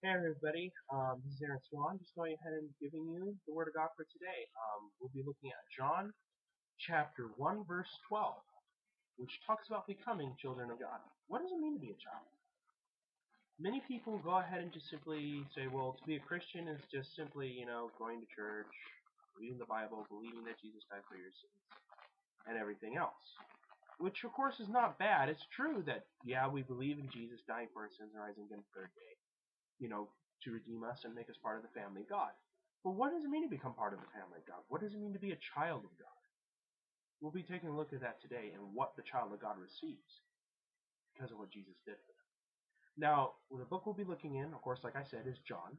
Hey everybody, this is Aaron Swan, just going ahead and giving you the Word of God for today. We'll be looking at John chapter 1 verse 12, which talks about becoming children of God. What does it mean to be a child? Many people go ahead and just simply say, well, to be a Christian is just simply, going to church, reading the Bible, believing that Jesus died for your sins, and everything else. Which, of course, is not bad. It's true that, yeah, we believe in Jesus dying for our sins and rising again the third day, to redeem us and make us part of the family of God. But what does it mean to become part of the family of God? What does it mean to be a child of God? We'll be taking a look at that today and what the child of God receives because of what Jesus did for them. Now, the book we'll be looking in, of course, like I said, is John.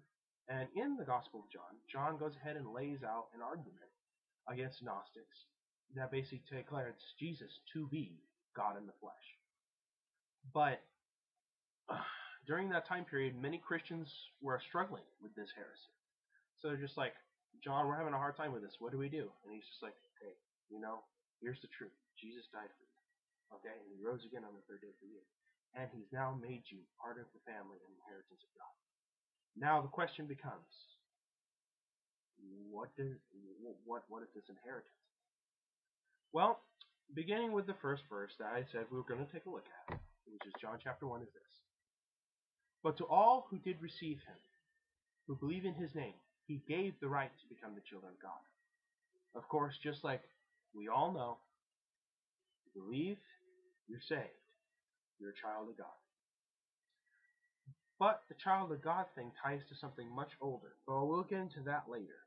And in the Gospel of John, John goes ahead and lays out an argument against Gnostics that basically declares Jesus to be God in the flesh. But during that time period, many Christians were struggling with this heresy. So they're just like, John, we're having a hard time with this. What do we do? And he's just like, hey, here's the truth. Jesus died for you. Okay? And he rose again on the third day for you. And he's now made you part of the family and inheritance of God. Now the question becomes, what is this inheritance? Well, beginning with the first verse that I said we were going to take a look at, which is John chapter 1, is this. But to all who did receive him, who believe in his name, he gave the right to become the children of God. Of course, just like we all know, you believe, you're saved. You're a child of God. But the child of God thing ties to something much older. But we'll get into that later.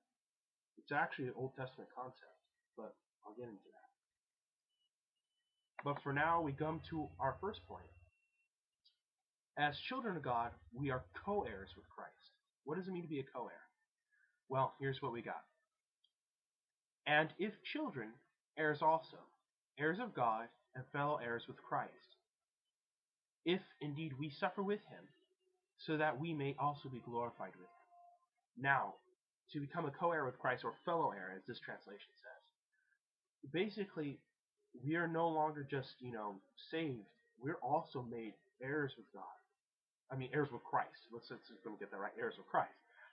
It's actually an Old Testament concept, but I'll get into that. But for now, we come to our first point. As children of God, we are co-heirs with Christ. What does it mean to be a co-heir? Well, here's what we got. And if children, heirs also, heirs of God, and fellow heirs with Christ, if indeed we suffer with him, so that we may also be glorified with him. Now, to become a co-heir with Christ, or fellow heir, as this translation says, basically, we are no longer just, saved. We're also made heirs with God. I mean, heirs with Christ. Let's get that right. Heirs with Christ.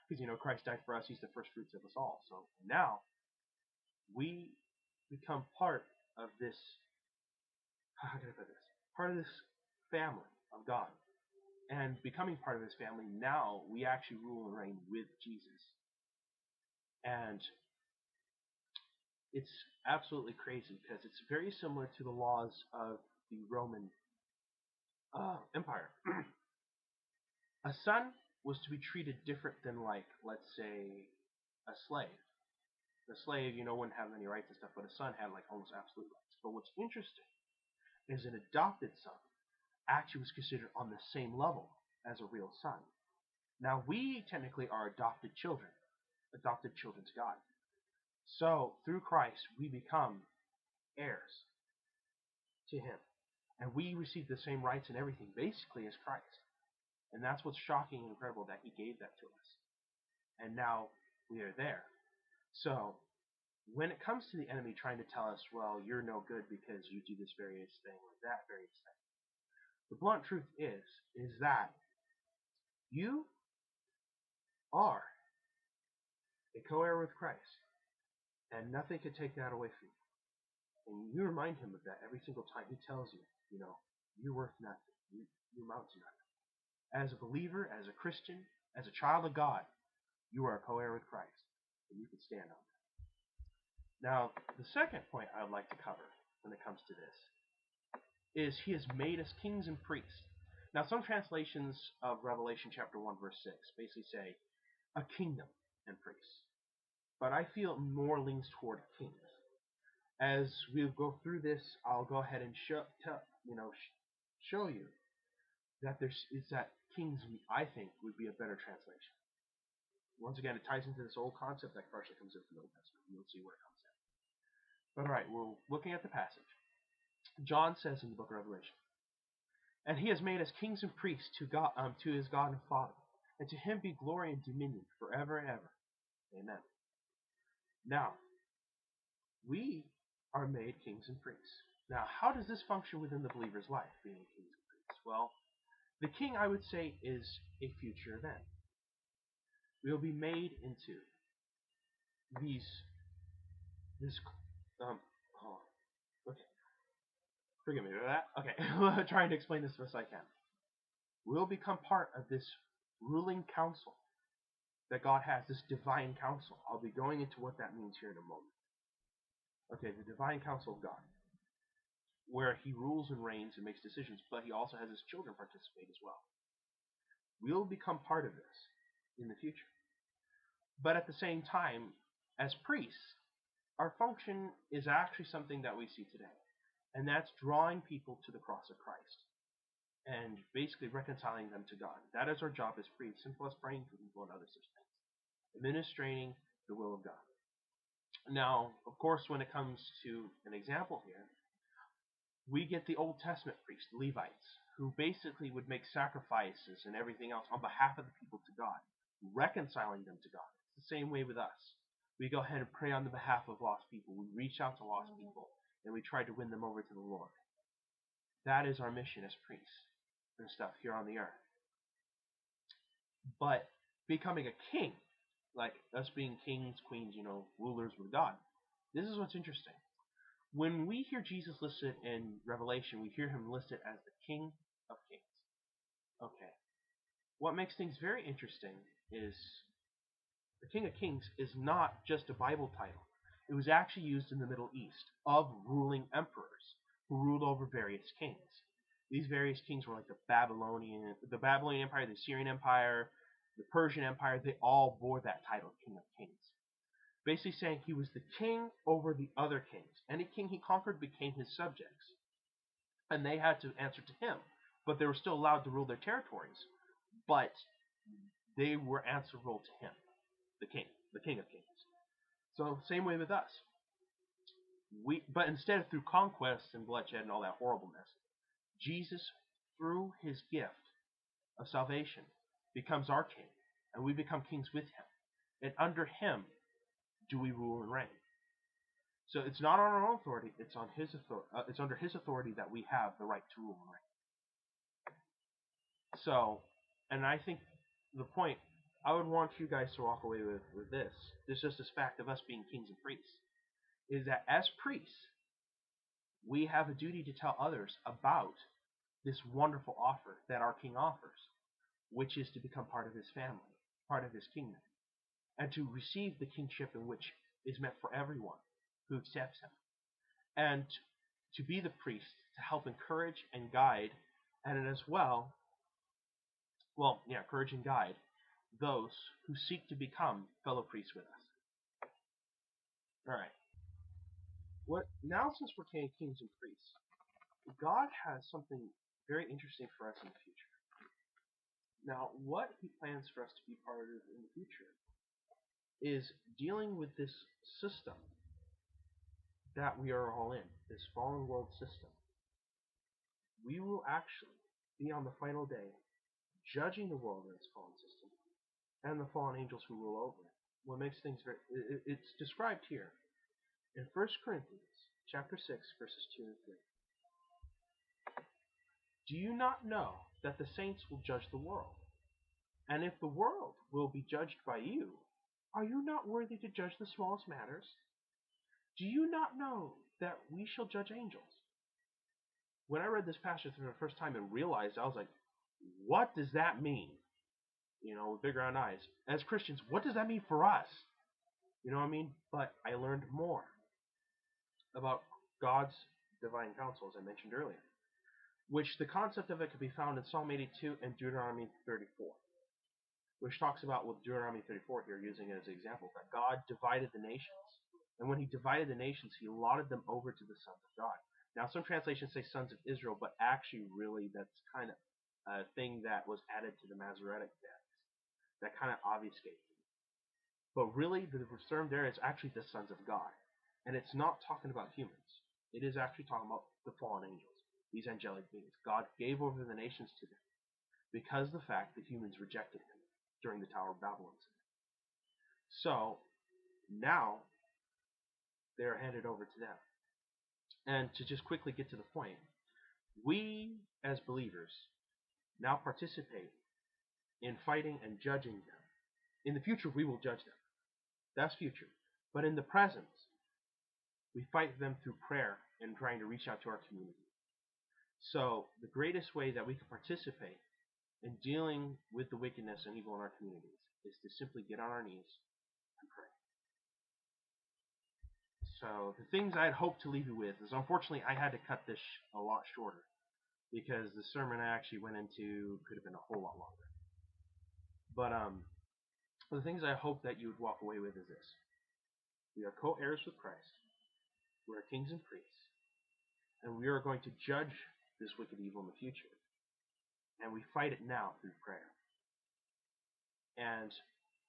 Because, Christ died for us. He's the first fruits of us all. So now, we become part of this, how can I put this? Part of this family of God. And becoming part of his family, now we actually rule and reign with Jesus. And it's absolutely crazy because it's very similar to the laws of the Roman Empire. A son was to be treated different than, like, let's say, a slave. The slave, wouldn't have any rights and stuff, but a son had, like, almost absolute rights. But what's interesting is an adopted son actually was considered on the same level as a real son. Now, we technically are adopted children to God. So, through Christ, we become heirs to him. And we receive the same rights and everything, basically, as Christ. And that's what's shocking and incredible, that he gave that to us. And now we are there. So, when it comes to the enemy trying to tell us, well, you're no good because you do this various thing or that various thing, the blunt truth is that you are a co-heir with Christ, and nothing can take that away from you. And you remind him of that every single time he tells you, you're worth nothing. You amount to nothing. As a believer, as a Christian, as a child of God, you are a co-heir with Christ, and you can stand on that. Now, the second point I would like to cover when it comes to this is he has made us kings and priests. Now, some translations of Revelation chapter 1, verse 6 basically say a kingdom and priests. But I feel it more leans toward kings. As we go through this, I'll go ahead and show you that that kings, I think, would be a better translation. Once again, it ties into this old concept that partially comes in from the Old Testament. You'll see where it comes in. But alright, we're looking at the passage. John says in the book of Revelation, and he has made us kings and priests to God, to his God and Father, and to him be glory and dominion forever and ever. Amen. Now, we are made kings and priests. Now, how does this function within the believer's life, being kings and priests? Well, the king, I would say, is a future event. We will be made into this, oh, okay, forgive me for that. Okay, trying to explain this as best I can. We'll become part of this ruling council that God has, this divine council. I'll be going into what that means here in a moment. Okay, the divine council of God, where he rules and reigns and makes decisions, but he also has his children participate as well. We'll become part of this in the future. But at the same time, as priests, our function is actually something that we see today, and that's drawing people to the cross of Christ and basically reconciling them to God. That is our job as priests, simple as praying for people and other such things. Administrating the will of God. Now, of course, when it comes to an example here, we get the Old Testament priests, Levites, who basically would make sacrifices and everything else on behalf of the people to God, reconciling them to God. It's the same way with us. We go ahead and pray on the behalf of lost people. We reach out to lost people, and we try to win them over to the Lord. That is our mission as priests and stuff here on the earth. But becoming a king, like us being kings, queens, rulers with God, this is what's interesting. When we hear Jesus listed in Revelation, we hear him listed as the King of Kings. Okay. What makes things very interesting is the King of Kings is not just a Bible title. It was actually used in the Middle East of ruling emperors who ruled over various kings. These various kings were like the Babylonian Empire, the Assyrian Empire, the Persian Empire. They all bore that title, King of Kings. Basically saying he was the king over the other kings. Any king he conquered became his subjects. And they had to answer to him. But they were still allowed to rule their territories. But they were answerable to him, the King of Kings. So, same way with us. But instead of through conquest and bloodshed and all that horribleness, Jesus, through his gift of salvation, becomes our king. And we become kings with him. And under him do we rule and reign. So it's not on our own authority, it's on his authority. It's under his authority that we have the right to rule and reign. So, and I think the point I would want you guys to walk away with this just this fact of us being kings and priests, is that as priests, we have a duty to tell others about this wonderful offer that our king offers, which is to become part of his family, part of his kingdom, and to receive the kingship in which is meant for everyone who accepts him, and to be the priest to help encourage and guide, and as well, encourage and guide those who seek to become fellow priests with us. Alright. Now since we're kings and priests, God has something very interesting for us in the future. Now, what he plans for us to be part of in the future is dealing with this system that we are all in, this fallen world system. We will actually be on the final day judging the world in its fallen system and the fallen angels who rule over it. What makes things it's described here in 1 Corinthians chapter 6, verses 2 and 3. Do you not know that the saints will judge the world? And if the world will be judged by you, are you not worthy to judge the smallest matters? Do you not know that we shall judge angels? When I read this passage for the first time and realized, I was like, what does that mean? With big round eyes. As Christians, what does that mean for us? You know what I mean? But I learned more about God's divine counsel, as I mentioned earlier, which the concept of it could be found in Psalm 82 and Deuteronomy 34, which talks about with Deuteronomy 34 here, using it as an example, that God divided the nations. And when he divided the nations, he allotted them over to the sons of God. Now, some translations say sons of Israel, but actually, really, that's kind of a thing that was added to the Masoretic text that kind of obfuscates it. But really, the term there is actually the sons of God. And it's not talking about humans. It is actually talking about the fallen angels, these angelic beings. God gave over the nations to them because of the fact that humans rejected him during the Tower of Babylon. So, now, they're handed over to them. And to just quickly get to the point, we, as believers, now participate in fighting and judging them In the future, we will judge them. That's future. But in the present, we fight them through prayer and trying to reach out to our community. So the greatest way that we can participate in dealing with the wickedness and evil in our communities is to simply get on our knees and pray. So the things I'd hoped to leave you with is, unfortunately, I had to cut this a lot shorter because the sermon I actually went into could have been a whole lot longer. But the things I hope that you would walk away with is this: we are co-heirs with Christ. We are kings and priests, and we are going to judge this wicked evil in the future. And we fight it now through prayer. And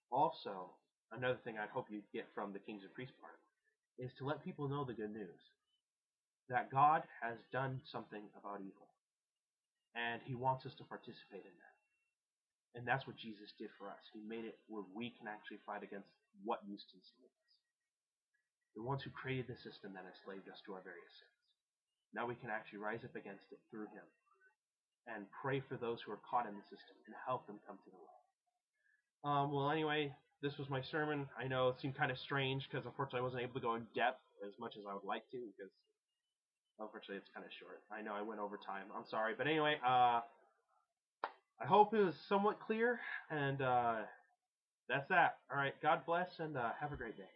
also, another thing I'd hope you get from the kings and priests part is to let people know the good news. That God has done something about evil. And he wants us to participate in that. And that's what Jesus did for us. He made it where we can actually fight against what used to enslave us. The ones who created the system that enslaved us to our various sins. Now we can actually rise up against it through him and pray for those who are caught in the system and help them come to the light. Well, anyway, this was my sermon. I know it seemed kind of strange because unfortunately I wasn't able to go in depth as much as I would like to because unfortunately it's kind of short. I know I went over time. I'm sorry. But anyway, I hope it was somewhat clear, and that's that. All right, God bless, and have a great day.